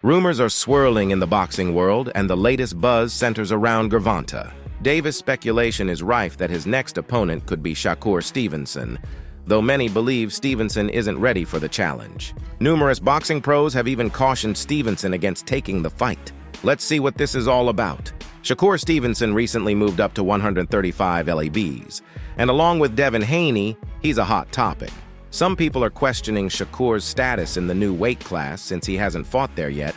Rumors are swirling in the boxing world, and the latest buzz centers around Gervonta. Davis' speculation is rife that his next opponent could be Shakur Stevenson, though many believe Stevenson isn't ready for the challenge. Numerous boxing pros have even cautioned Stevenson against taking the fight. Let's see what this is all about. Shakur Stevenson recently moved up to 135 lbs, and along with Devin Haney, he's a hot topic. Some people are questioning Shakur's status in the new weight class since he hasn't fought there yet.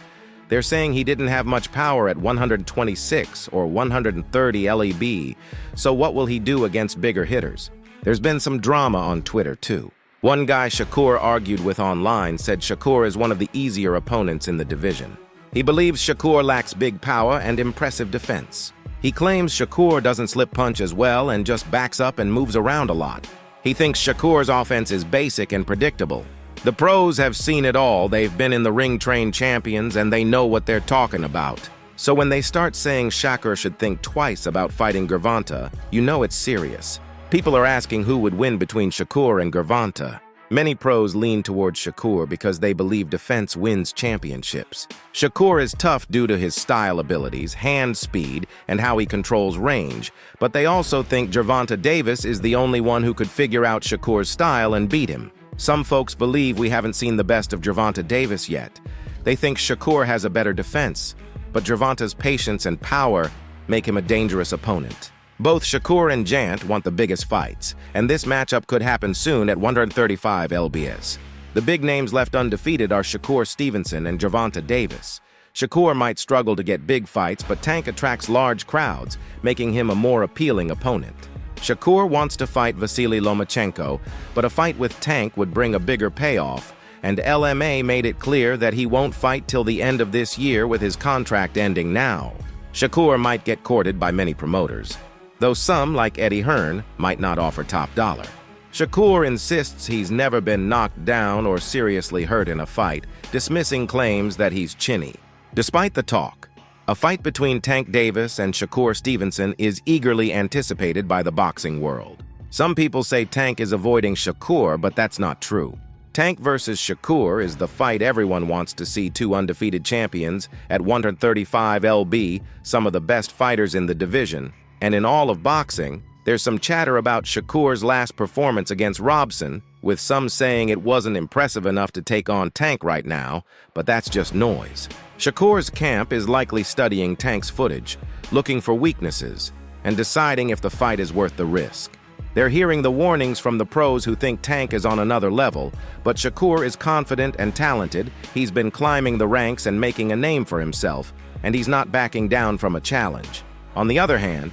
They're saying he didn't have much power at 126 or 130 lb, so what will he do against bigger hitters? There's been some drama on Twitter too. One guy Shakur argued with online said Shakur is one of the easier opponents in the division. He believes Shakur lacks big power and impressive defense. He claims Shakur doesn't slip punch as well and just backs up and moves around a lot. He thinks Shakur's offense is basic and predictable. The pros have seen it all. They've been in the ring-trained champions and they know what they're talking about. So when they start saying Shakur should think twice about fighting Gervonta, you know it's serious. People are asking who would win between Shakur and Gervonta. Many pros lean towards Shakur because they believe defense wins championships. Shakur is tough due to his style abilities, hand speed, and how he controls range, but they also think Gervonta Davis is the only one who could figure out Shakur's style and beat him. Some folks believe we haven't seen the best of Gervonta Davis yet. They think Shakur has a better defense, but Gervonta's patience and power make him a dangerous opponent. Both Shakur and Jant want the biggest fights, and this matchup could happen soon at 135 lbs. The big names left undefeated are Shakur Stevenson and Gervonta Davis. Shakur might struggle to get big fights, but Tank attracts large crowds, making him a more appealing opponent. Shakur wants to fight Vasily Lomachenko, but a fight with Tank would bring a bigger payoff, and LMA made it clear that he won't fight till the end of this year with his contract ending now. Shakur might get courted by many promoters, though some, like Eddie Hearn, might not offer top dollar. Shakur insists he's never been knocked down or seriously hurt in a fight, dismissing claims that he's chinny. Despite the talk, a fight between Tank Davis and Shakur Stevenson is eagerly anticipated by the boxing world. Some people say Tank is avoiding Shakur, but that's not true. Tank versus Shakur is the fight everyone wants to see. Two undefeated champions at 135 lb, some of the best fighters in the division. And in all of boxing, there's some chatter about Shakur's last performance against Robson, with some saying it wasn't impressive enough to take on Tank right now, but that's just noise. Shakur's camp is likely studying Tank's footage, looking for weaknesses, and deciding if the fight is worth the risk. They're hearing the warnings from the pros who think Tank is on another level, but Shakur is confident and talented. He's been climbing the ranks and making a name for himself, and he's not backing down from a challenge. On the other hand,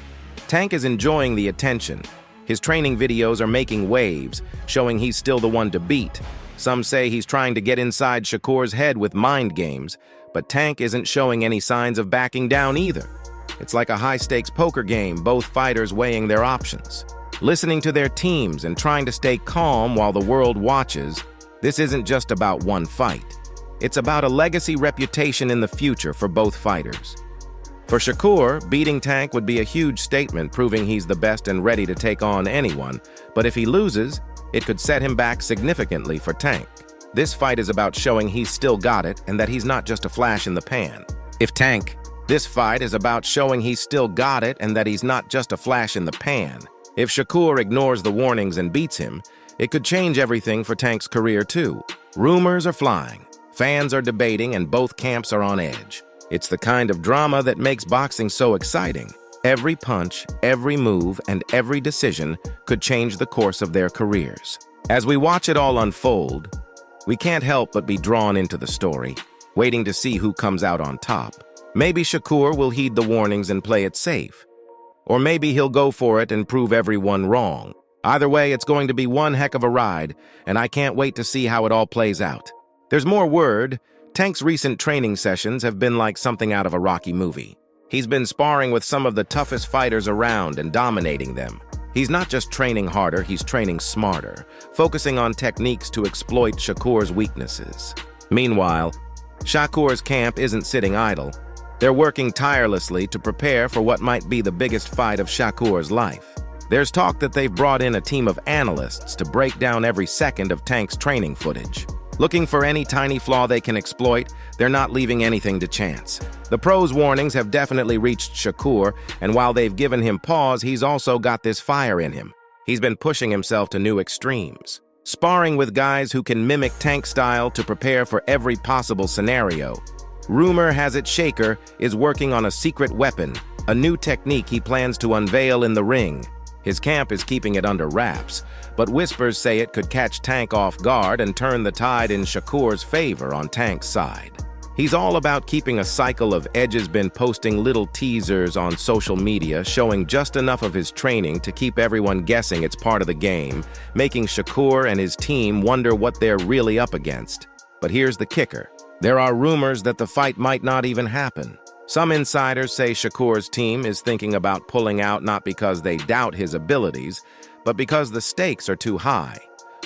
Tank is enjoying the attention. His training videos are making waves, showing he's still the one to beat. Some say he's trying to get inside Shakur's head with mind games, but Tank isn't showing any signs of backing down either. It's like a high-stakes poker game, both fighters weighing their options. Listening to their teams and trying to stay calm while the world watches, this isn't just about one fight. It's about a legacy reputation in the future for both fighters. For Shakur, beating Tank would be a huge statement, proving he's the best and ready to take on anyone, but if he loses, it could set him back significantly for Tank. This fight is about showing he's still got it and that he's not just a flash in the pan. This fight is about showing he's still got it and that he's not just a flash in the pan. If Shakur ignores the warnings and beats him, it could change everything for Tank's career too. Rumors are flying, fans are debating, and both camps are on edge. It's the kind of drama that makes boxing so exciting. Every punch, every move, and every decision could change the course of their careers. As we watch it all unfold, we can't help but be drawn into the story, waiting to see who comes out on top. Maybe Shakur will heed the warnings and play it safe. Or maybe he'll go for it and prove everyone wrong. Either way, it's going to be one heck of a ride, and I can't wait to see how it all plays out. There's more word. Tank's recent training sessions have been like something out of a Rocky movie. He's been sparring with some of the toughest fighters around and dominating them. He's not just training harder, he's training smarter, focusing on techniques to exploit Shakur's weaknesses. Meanwhile, Shakur's camp isn't sitting idle. They're working tirelessly to prepare for what might be the biggest fight of Shakur's life. There's talk that they've brought in a team of analysts to break down every second of Tank's training footage. Looking for any tiny flaw they can exploit, they're not leaving anything to chance. The pros' warnings have definitely reached Shakur, and while they've given him pause, he's also got this fire in him. He's been pushing himself to new extremes, sparring with guys who can mimic Tank style to prepare for every possible scenario. Rumor has it Shakur is working on a secret weapon, a new technique he plans to unveil in the ring. His camp is keeping it under wraps, but whispers say it could catch Tank off guard and turn the tide in Shakur's favor on Tank's side. He's all about keeping a cycle of Edge's been posting little teasers on social media showing just enough of his training to keep everyone guessing it's part of the game, making Shakur and his team wonder what they're really up against. But here's the kicker. There are rumors that the fight might not even happen. Some insiders say Shakur's team is thinking about pulling out not because they doubt his abilities, but because the stakes are too high.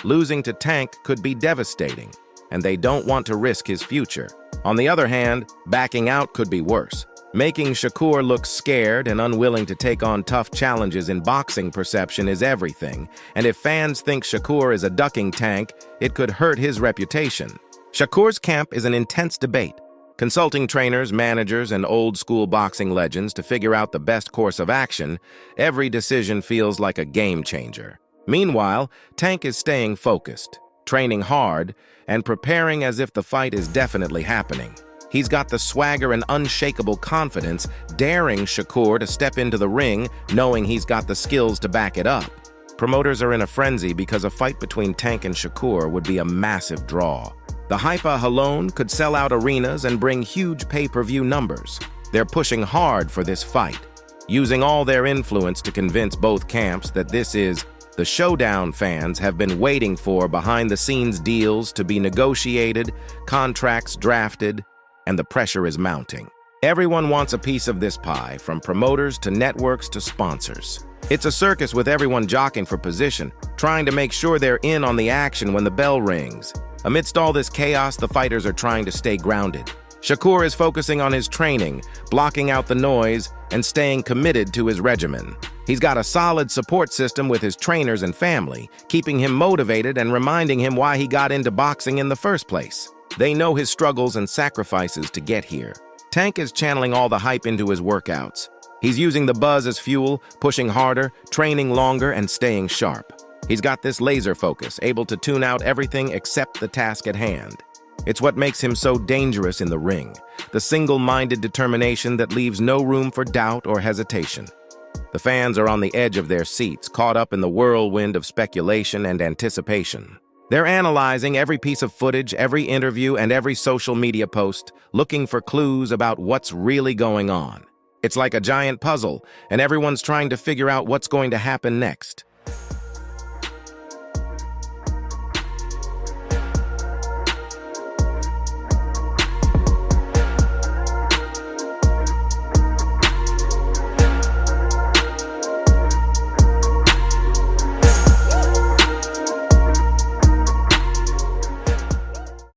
Losing to Tank could be devastating, and they don't want to risk his future. On the other hand, backing out could be worse. Making Shakur look scared and unwilling to take on tough challenges in boxing perception is everything, and if fans think Shakur is a ducking Tank, it could hurt his reputation. Shakur's camp is an intense debate, consulting trainers, managers, and old-school boxing legends to figure out the best course of action. Every decision feels like a game changer. Meanwhile, Tank is staying focused, training hard, and preparing as if the fight is definitely happening. He's got the swagger and unshakable confidence, daring Shakur to step into the ring, knowing he's got the skills to back it up. Promoters are in a frenzy because a fight between Tank and Shakur would be a massive draw. The hype alone could sell out arenas and bring huge pay-per-view numbers. They're pushing hard for this fight, using all their influence to convince both camps that this is the showdown fans have been waiting for. Behind-the-scenes deals to be negotiated, contracts drafted, and the pressure is mounting. Everyone wants a piece of this pie, from promoters to networks to sponsors. It's a circus with everyone jockeying for position, trying to make sure they're in on the action when the bell rings. Amidst all this chaos, the fighters are trying to stay grounded. Shakur is focusing on his training, blocking out the noise, and staying committed to his regimen. He's got a solid support system with his trainers and family, keeping him motivated and reminding him why he got into boxing in the first place. They know his struggles and sacrifices to get here. Tank is channeling all the hype into his workouts. He's using the buzz as fuel, pushing harder, training longer, and staying sharp. He's got this laser focus, able to tune out everything except the task at hand. It's what makes him so dangerous in the ring, the single-minded determination that leaves no room for doubt or hesitation. The fans are on the edge of their seats, caught up in the whirlwind of speculation and anticipation. They're analyzing every piece of footage, every interview, and every social media post, looking for clues about what's really going on. It's like a giant puzzle, and everyone's trying to figure out what's going to happen next.